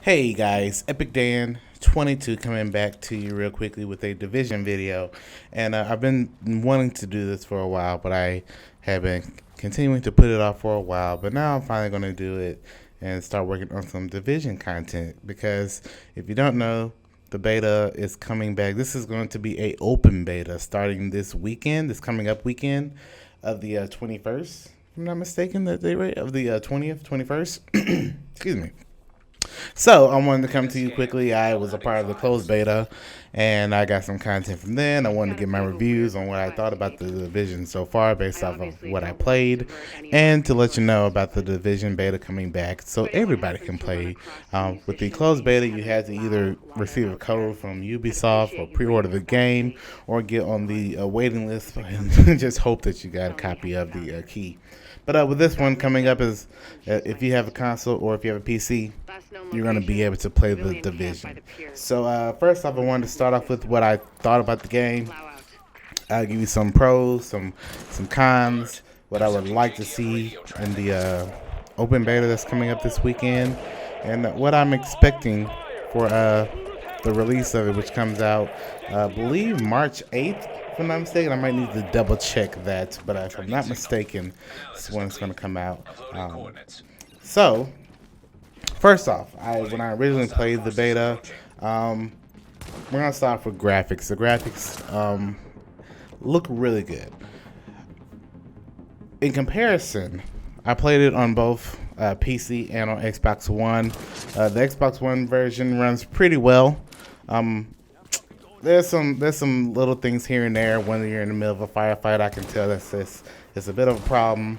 Hey guys, Epic Dan 22 coming back to you real quickly with a division video. And I've been wanting to do this for a while, but I have been continuing to put it off for a while. But now I'm finally going to do it and start working on some division content. Because if you don't know, the beta is coming back. This is going to be a open beta starting this weekend, this coming up weekend of the 21st. If I'm not mistaken, that day rate of the 20th, 21st. Excuse me. So I wanted to come to you quickly. I was a part of the closed beta, and I got some content from then. I wanted to get my reviews on what I thought about the division so far based off of what I played, and to let you know about the division beta coming back so everybody can play. With the closed beta, you had to either receive a code from Ubisoft or pre-order the game or get on the waiting list and just hope that you got a copy of the key. But with this one coming up is if you have a console or if you have a PC, you're going to be able to play the division. So first off, I wanted to start off with what I thought about the game. I'll give you some pros, some cons, what I would like to see in the open beta that's coming up this weekend, and what I'm expecting for the release of it, which comes out, I believe, March 8th. If I'm not mistaken, I might need to double check that, but if I'm not mistaken, this is when it's going to come out. So, first off, when I originally played the beta, we're going to start off with graphics. The graphics look really good. In comparison, I played it on both PC and on Xbox One. The Xbox One version runs pretty well. There's some little things here and there when you're in the middle of a firefight. I can tell it's a bit of a problem,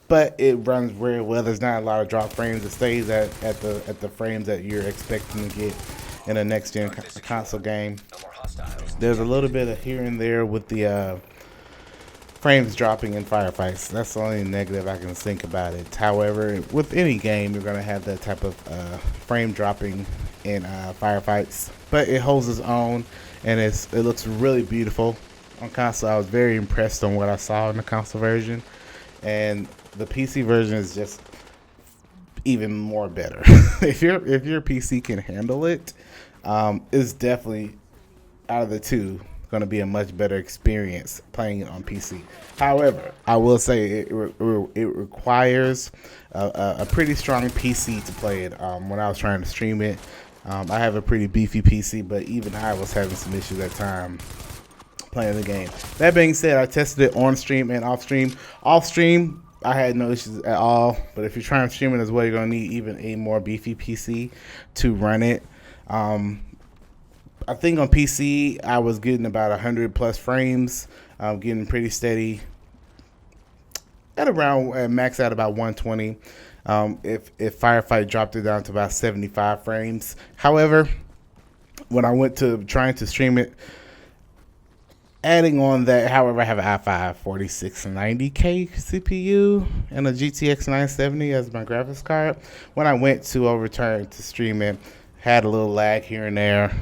but it runs very well. There's not a lot of drop frames. It stays at the frames that you're expecting to get in a next gen console game. There's a little bit of here and there with the frames dropping in firefights. That's the only negative I can think about it. However, with any game, you're going to have that type of frame dropping in firefights, but it holds its own, and it looks really beautiful on console. I was very impressed on what I saw in the console version, and the PC version is just even more better. if your PC can handle it, it's definitely out of the two going to be a much better experience playing it on PC. However, I will say it requires a pretty strong PC to play it. When I was trying to stream it, I have a pretty beefy PC, but even I was having some issues at time playing the game. That being said, I tested it on stream and off stream. Off stream, I had no issues at all, but if you're trying to stream it as well, you're going to need even a more beefy PC to run it. I think on PC, I was getting about 100 plus frames, getting pretty steady at around max out about 120. If Firefight dropped it down to about 75 frames. However, when I went to trying to stream it, adding on that, however, I have an i5 4690K CPU and a GTX 970 as my graphics card. When I went to return to stream it, had a little lag here and there.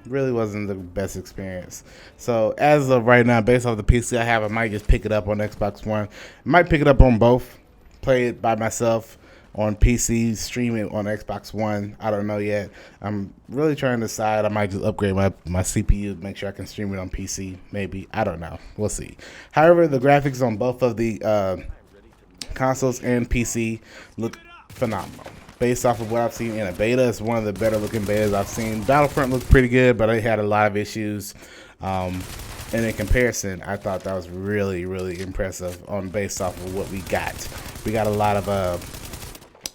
Really wasn't the best experience. So as of right now, based off the PC I have, I might just pick it up on Xbox One. I might pick it up on both, play it by myself on PC, stream it on Xbox One. I don't know yet. I'm really trying to decide. I might just upgrade my CPU, make sure I can stream it on PC. Maybe. I don't know. We'll see. However, the graphics on both of the consoles and PC look phenomenal. Based off of what I've seen in a beta, it's one of the better looking betas I've seen. Battlefront looked pretty good, but it had a lot of issues. And in comparison, I thought that was really, really impressive based off of what we got. We got a lot of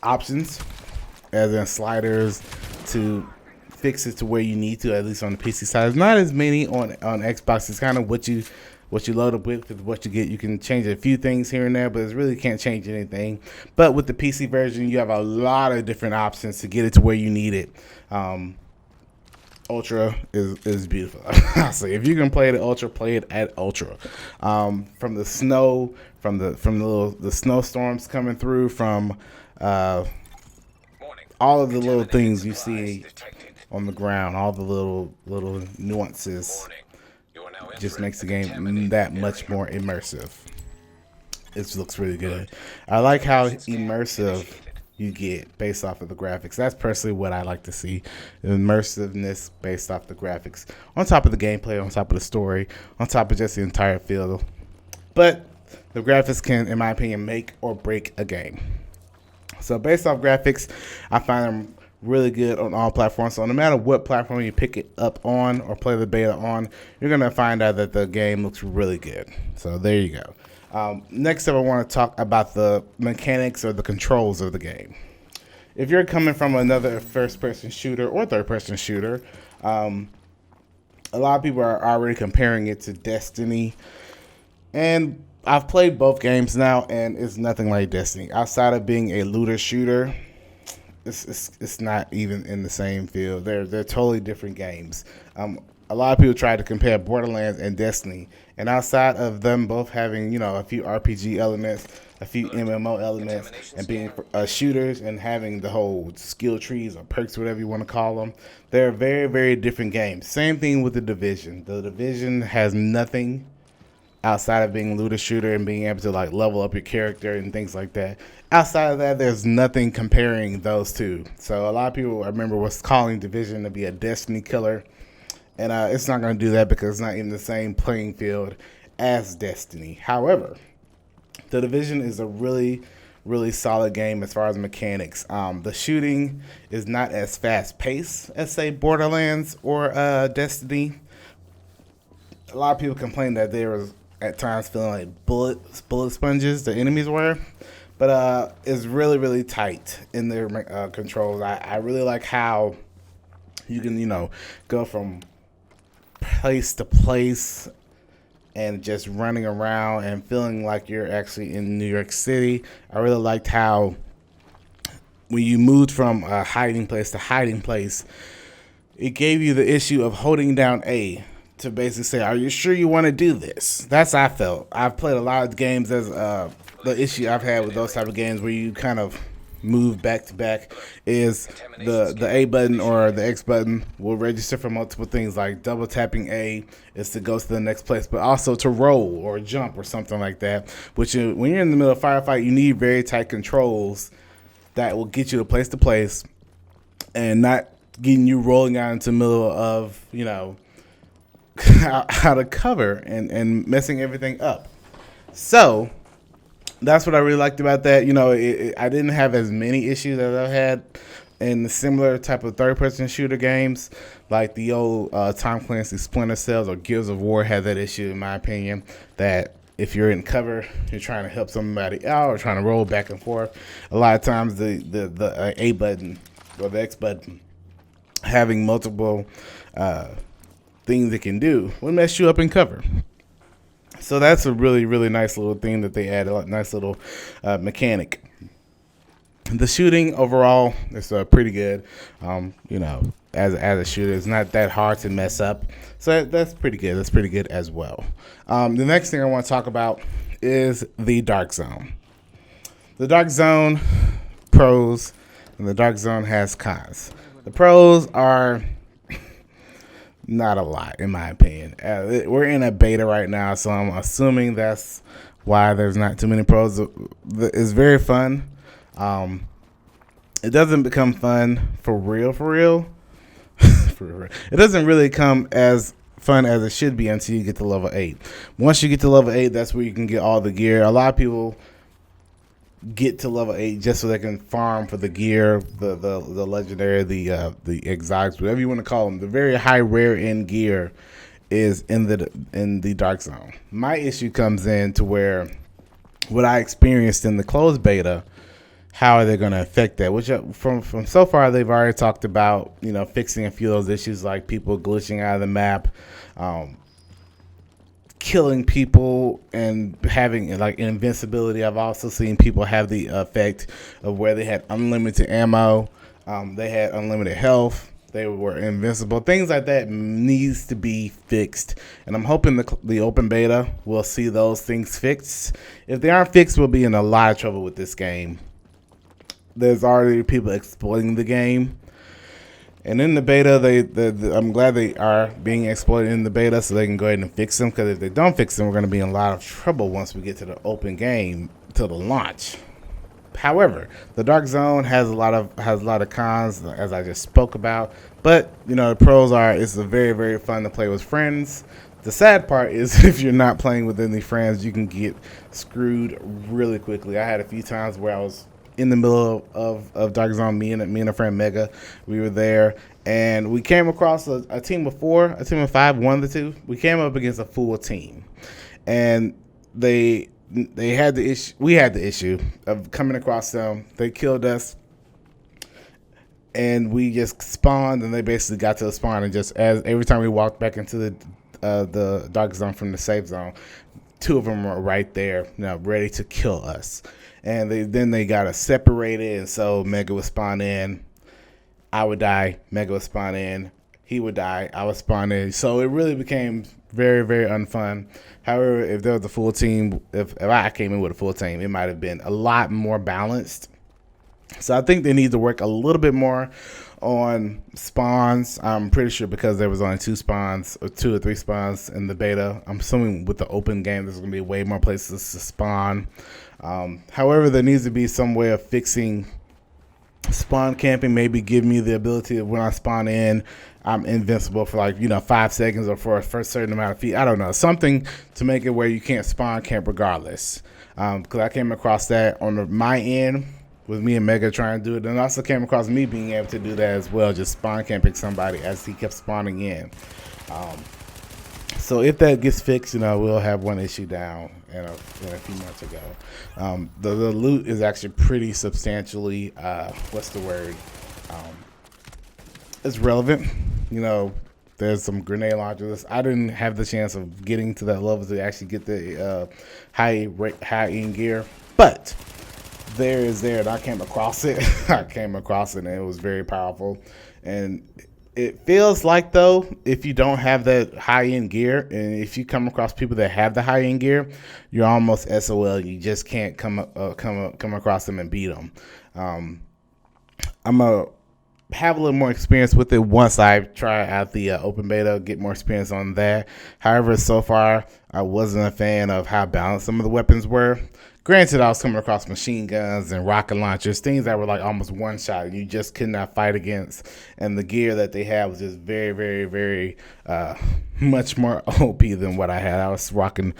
options, as in sliders, to fix it to where you need to, at least on the PC side. There's not as many on Xbox. It's kind of what you load up with is what you get. You can change a few things here and there, but it really can't change anything. But with the PC version, you have a lot of different options to get it to where you need it. Ultra is beautiful. So if you can play it at Ultra, play it at Ultra. From the snow, from the snowstorms coming through, from all of the little things you see on the ground, all the little nuances, just makes the game that much more immersive. It looks really good. I like how immersive you get based off of the graphics. That's personally what I like to see. Immersiveness based off the graphics. On top of the gameplay, on top of the story, on top of just the entire feel. But the graphics can, in my opinion, make or break a game. So based off graphics, I find them really good on all platforms. So no matter what platform you pick it up on or play the beta on, you're going to find out that the game looks really good. So there you go. Next up, I want to talk about the mechanics or the controls of the game. If you're coming from another first-person shooter or third-person shooter, a lot of people are already comparing it to Destiny. And I've played both games now, and it's nothing like Destiny. Outside of being a looter shooter, it's not even in the same field. They're totally different games. A lot of people try to compare Borderlands and Destiny, and outside of them both having, a few RPG elements, a few MMO elements, and being shooters and having the whole skill trees or perks, whatever you want to call them, they're very, very different games. Same thing with The Division. The Division has nothing outside of being looter shooter and being able to level up your character and things like that. Outside of that, there's nothing comparing those two. So a lot of people, I remember, was calling Division to be a Destiny killer. And it's not going to do that because it's not in the same playing field as Destiny. However, The Division is a really, really solid game as far as mechanics. The shooting is not as fast-paced as, say, Borderlands or Destiny. A lot of people complain that they were at times feeling like bullet sponges, the enemies were. But it's really, really tight in their controls. I really like how you can, go from place to place and just running around and feeling like you're actually in New York City. I really liked how when you moved from hiding place to hiding place, it gave you the issue of holding down A to basically say, are you sure you want to do this? That's how I felt. I've played a lot of games as the issue I've had with those type of games where you kind of move back to back is the A button or the X button will register for multiple things, like double tapping A is to go to the next place, but also to roll or jump or something like that, which when you're in the middle of a firefight, you need very tight controls that will get you to place and not getting you rolling out into the middle of, out of cover and messing everything up. So that's what I really liked about that. I didn't have as many issues as I've had in the similar type of third-person shooter games, like the old Tom Clancy Splinter Cells or Gears of War had that issue, in my opinion, that if you're in cover, you're trying to help somebody out or trying to roll back and forth. A lot of times the A button or the X button having multiple things it can do will mess you up in cover. So that's a really, really nice little thing that they added, a nice little mechanic. The shooting overall is pretty good. As a shooter, it's not that hard to mess up. So that's pretty good. That's pretty good as well. The next thing I want to talk about is the Dark Zone. The Dark Zone pros and the Dark Zone has cons. The pros are not a lot, in my opinion. We're in a beta right now, so I'm assuming that's why there's not too many pros. It's very fun. It doesn't become fun for real. It doesn't really come as fun as it should be until you get to level 8. Once you get to level 8, that's where you can get all the gear. A lot of people get to level 8 just so they can farm for the gear, the legendary, the exotics, whatever you want to call them. The very high rare end gear is in the Dark Zone. My issue comes in to where what I experienced in the closed beta, how are they going to affect that? Which from so far they've already talked about, fixing a few of those issues like people glitching out of the map, killing people and having invincibility. I've also seen people have the effect of where they had unlimited ammo, they had unlimited health, they were invincible. Things like that needs to be fixed, and I'm hoping the open beta will see those things fixed. If they aren't fixed, we'll be in a lot of trouble with this game. There's already people exploiting the game. And in the beta, I'm glad they are being exploited in the beta so they can go ahead and fix them. Because if they don't fix them, we're going to be in a lot of trouble once we get to the open game, to the launch. However, the Dark Zone has a lot of cons, as I just spoke about. But the pros are it's a very very fun to play with friends. The sad part is if you're not playing with any friends, you can get screwed really quickly. I had a few times where I was in the middle of Dark Zone. Me and a friend Mega, we were there, and we came across a team of four, a team of five, one of the two. We came up against a full team, and they had the issue. We had the issue of coming across them. They killed us, and we just spawned, and they basically got to the spawn, and just as every time we walked back into the Dark Zone from the safe zone, two of them were right there, ready to kill us. And then they got us separated, and so Mega would spawn in, I would die, Mega would spawn in, he would die, I would spawn in. So it really became very, very unfun. However, if there was a full team, if I came in with a full team, it might have been a lot more balanced. So I think they need to work a little bit more on spawns. I'm pretty sure because there was only two spawns or two or three spawns in the beta. I'm assuming with the open game, there's going to be way more places to spawn. However, there needs to be some way of fixing spawn camping. Maybe give me the ability of when I spawn in, I'm invincible for 5 seconds or for a certain amount of feet. I don't know, something to make it where you can't spawn camp regardless. Because I came across that on my end with me and Mega trying to do it, and also came across me being able to do that as well, just spawn camping somebody as he kept spawning in. So if that gets fixed, we'll have one issue down in a few months ago. The loot is actually pretty substantially, it's relevant. There's some grenade launchers. I didn't have the chance of getting to that level to actually get the high end gear, but and I came across it. And it was very powerful. And it feels like, though, if you don't have that high-end gear, and if you come across people that have the high-end gear, you're almost SOL. You just can't come across them and beat them. I'm going to have a little more experience with it once I try out the open beta, get more experience on that. However, so far, I wasn't a fan of how balanced some of the weapons were. Granted, I was coming across machine guns and rocket launchers, things that were almost one shot. You just could not fight against. And the gear that they had was just very, very, very much more OP than what I had. I was rocking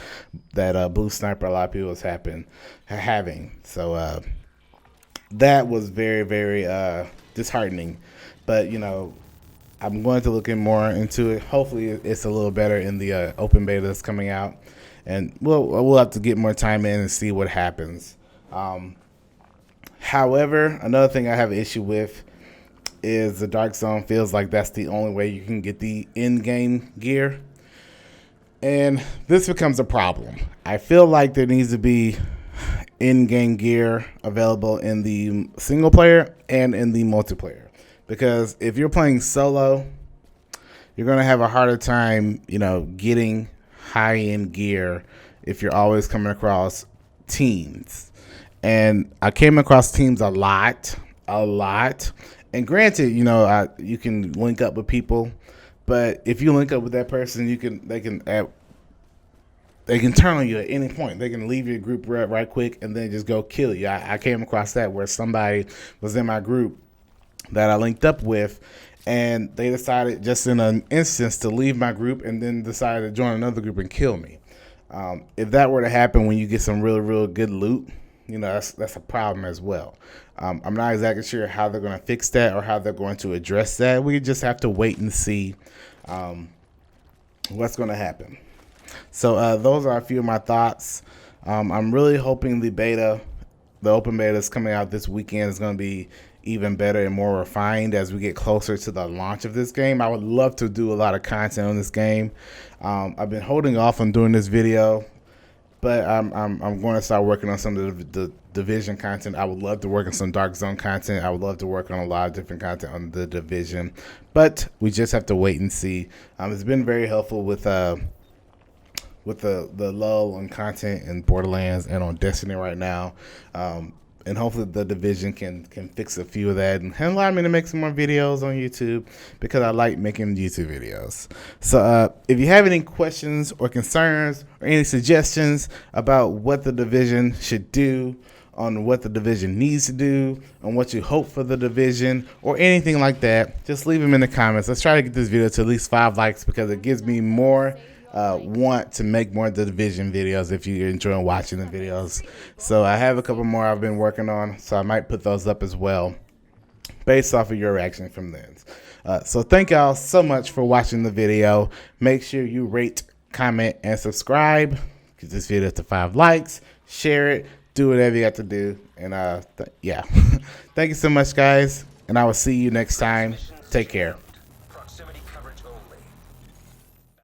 that blue sniper a lot of people was having. So that was very, very disheartening. But, I'm going to look more into it. Hopefully it's a little better in the open beta that's coming out. And we'll have to get more time in and see what happens. However, another thing I have an issue with is the Dark Zone feels like that's the only way you can get the in-game gear. And this becomes a problem. I feel like there needs to be in-game gear available in the single player and in the multiplayer. Because if you're playing solo, you're going to have a harder time, getting high-end gear if you're always coming across teams. And I came across teams a lot. And granted, you can link up with people, but if you link up with that person, they can turn on you at any point. They can leave your group right quick and then just go kill you. I came across that where somebody was in my group that I linked up with, and they decided just in an instance to leave my group and then decided to join another group and kill me. If that were to happen when you get some real, real good loot, that's a problem as well. I'm not exactly sure how they're going to fix that or how they're going to address that. We just have to wait and see what's going to happen. So those are a few of my thoughts. I'm really hoping the open beta is coming out this weekend is going to be even better and more refined as we get closer to the launch of this game. I would love to do a lot of content on this game. I've been holding off on doing this video, but I'm going to start working on some of the Division content. I would love to work on some Dark Zone content. I would love to work on a lot of different content on the Division, but we just have to wait and see. It's been very helpful with the lull on content in Borderlands and on Destiny right now. And hopefully the Division can fix a few of that and allow me to make some more videos on YouTube because I like making YouTube videos. So if you have any questions or concerns or any suggestions about what the Division should do on what the division needs to do, on what you hope for the division, or anything like that, just leave them in the comments. Let's try to get this video to at least 5 likes because it gives me more want to make more of the division videos if you're enjoying watching the videos. So I have a couple more I've been working on, so I might put those up as well based off of your reaction from them. So thank y'all so much for watching the video. Make sure you rate, comment, and subscribe. Get this video to 5 likes. Share it. Do whatever you got to do. And yeah. Thank you so much, guys. And I will see you next time. Take care.